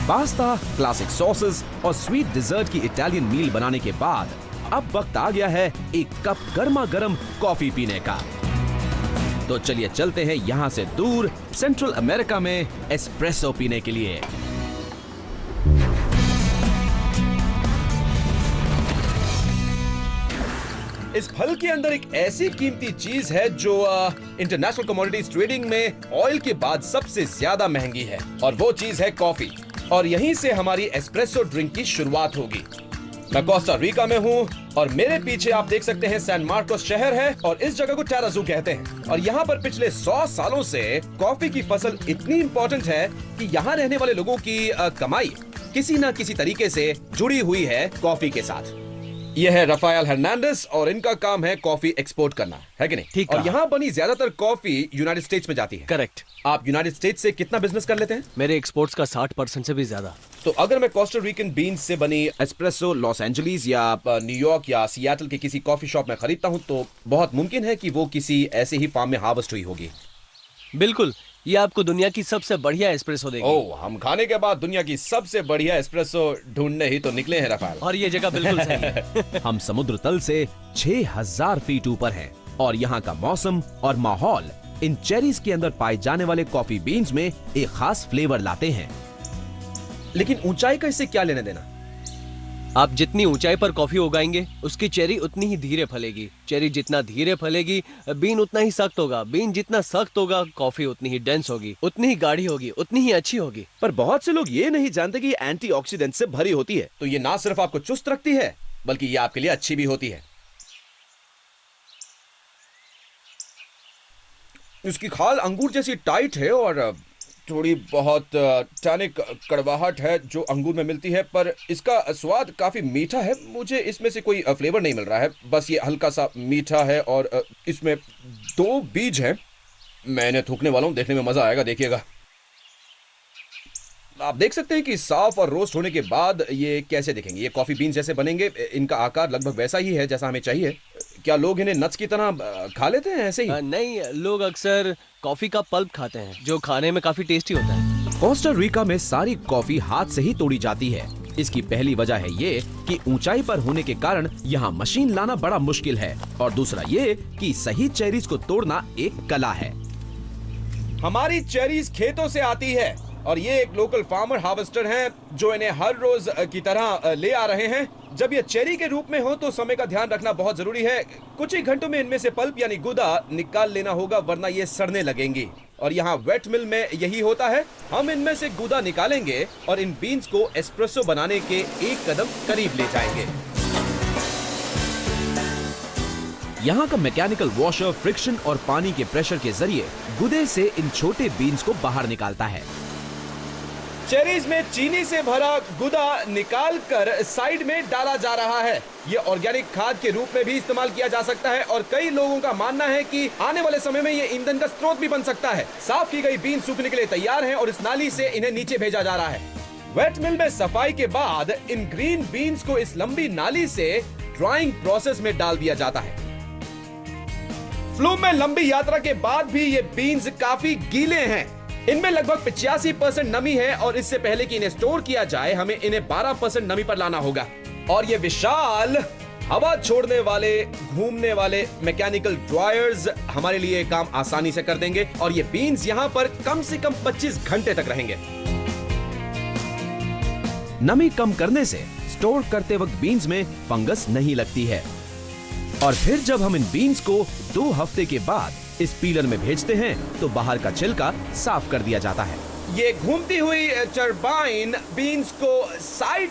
Pasta, classic sauces और sweet dessert की Italian मील बनाने के बाद अब वक्त आ गया है एक कप गर्मा गर्म कॉफी पीने का। तो चलिए चलते हैं यहाँ से दूर सेंट्रल अमेरिका में एस्प्रेसो पीने के लिए। इस फल के अंदर एक ऐसी कीमती चीज है जो इंटरनेशनल कमोडिटीज ट्रेडिंग में ऑयल के बाद सबसे ज्यादा महंगी है, और वो चीज है कॉफी। और यहीं से हमारी एस्प्रेसो ड्रिंक की शुरुआत होगी। मैं कोस्टा रिका में हूँ और मेरे पीछे आप देख सकते हैं सैन मार्कोस शहर है, और इस जगह को टेराजू कहते हैं। और यहाँ पर पिछले 100 सालों से कॉफी की फसल इतनी इम्पोर्टेंट है कि यहाँ रहने वाले लोगों की कमाई किसी न किसी तरीके से जुड़ी हुई है कॉफी के साथ। यह है राफेल हर्नांडेज और इनका काम है कॉफी एक्सपोर्ट करना, है कि नहीं? ठीक। और यहाँ बनी ज्यादातर कॉफी यूनाइटेड स्टेट्स में जाती है। करेक्ट। आप यूनाइटेड स्टेट्स से कितना बिजनेस कर लेते हैं? मेरे एक्सपोर्ट्स का 60% से भी ज्यादा। तो अगर मैं कोस्टा रिकन बीन्स से बनी एस्प्रेसो लॉस एंजलिस या न्यूयॉर्क या सियाटल के किसी कॉफी शॉप में खरीदता हूँ, तो बहुत मुमकिन है कि वो किसी ऐसे ही फार्म में हार्वेस्ट हुई होगी। बिल्कुल, ये आपको दुनिया की सबसे बढ़िया एस्प्रेसो देगी। ओह, हम खाने के बाद दुनिया की सबसे बढ़िया एस्प्रेसो ढूंढने ही तो निकले हैं राफेल। और ये जगह बिल्कुल सही है। हम समुद्र तल से 6000 फीट ऊपर हैं और यहाँ का मौसम और माहौल इन चेरीज के अंदर पाए जाने वाले कॉफी बीन्स में एक खास फ्लेवर लाते हैं। लेकिन ऊंचाई का इससे क्या लेना देना? आप जितनी ऊंचाई पर कॉफी उगाएंगे, उसकी चेरी उतनी ही धीरे फलेगी। चेरी जितना धीरे फलेगी, बीन उतना ही सख्त होगा। बीन जितना सख्त होगा, कॉफी उतनी ही डेंस होगी, उतनी ही गाढ़ी होगी, उतनी ही अच्छी होगी। पर बहुत से लोग ये नहीं जानते कि ये एंटीऑक्सीडेंट से भरी होती है। तो ये ना सिर्फ आपको चुस्त रखती है, बल्कि ये आपके लिए अच्छी भी होती है। इसकी खाल अंगूर जैसी टाइट है और थोड़ी बहुत टैनिक कड़वाहट है जो अंगूर में मिलती है, पर इसका स्वाद काफी मीठा है। मुझे इसमें से कोई फ्लेवर नहीं मिल रहा है, बस ये हल्का सा मीठा है। और इसमें 2 बीज हैं। मैं इन्हें थूकने वाला हूँ, देखने में मजा आएगा, देखिएगा। आप देख सकते हैं कि साफ और रोस्ट होने के बाद ये कैसे दिखेंगे। ये कॉफी बीन्स जैसे बनेंगे। इनका आकार लगभग वैसा ही है जैसा हमें चाहिए। क्या लोग इन्हें नट्स की तरह खा लेते हैं ऐसे ही? नहीं, लोग अक्सर कॉफी का पल्प खाते हैं, जो खाने में काफी टेस्टी होता है। कोस्टा रिका में सारी कॉफी हाथ से ही तोड़ी जाती है। इसकी पहली वजह है ये कि ऊंचाई पर होने के कारण यहाँ मशीन लाना बड़ा मुश्किल है, और दूसरा ये कि सही चेरीज को तोड़ना एक कला है। हमारी चेरीज खेतों से आती है और ये एक लोकल फार्मर हार्वेस्टर हैं जो इन्हें हर रोज की तरह ले आ रहे हैं। जब ये चेरी के रूप में हो तो समय का ध्यान रखना बहुत जरूरी है। कुछ ही घंटों में इनमें से पल्प यानी गुदा निकाल लेना होगा, वरना ये सड़ने लगेंगी। और यहाँ वेट मिल में यही होता है। हम इनमें से गुदा निकालेंगे और इन बीन्स को एस्प्रेसो बनाने के एक कदम करीब ले जाएंगे। यहाँ का मैकेनिकल वॉशर फ्रिक्शन और पानी के प्रेशर के जरिए गुदे से इन छोटे बीन्स को बाहर निकालता है। चेरीज में चीनी से भरा गुदा निकाल कर साइड में डाला जा रहा है। ये ऑर्गेनिक खाद के रूप में भी इस्तेमाल किया जा सकता है, और कई लोगों का मानना है कि आने वाले समय में ये ईंधन का स्रोत भी बन सकता है। साफ की गई बीन सूखने के लिए तैयार हैं और इस नाली से इन्हें नीचे भेजा जा रहा है। वेट मिल में सफाई के बाद इन ग्रीन बीन्स को इस लंबी नाली से ड्राइंग प्रोसेस में डाल दिया जाता है। फ्लूम में लंबी यात्रा के बाद भी ये बीन्स काफी गीले हैं। इनमें लगभग 85% नमी है, और इससे पहले कि इन्हें स्टोर किया जाए हमें इन्हें 12% नमी पर लाना होगा। और ये विशाल हवा छोड़ने वाले घूमने वाले मैकेनिकल ड्रायर्स हमारे लिए काम आसानी से कर देंगे, और ये बीन्स यहाँ पर कम से कम 25 घंटे तक रहेंगे। नमी कम करने से स्टोर करते वक्त बीन्स में फंगस नहीं लगती है। और फिर जब हम इन बीन्स को 2 हफ्ते के बाद इस पीलर में भेजते हैं तो बाहर का छिलका साफ कर दिया जाता है। ये घूमती हुई टरबाइन बीन्स को साइड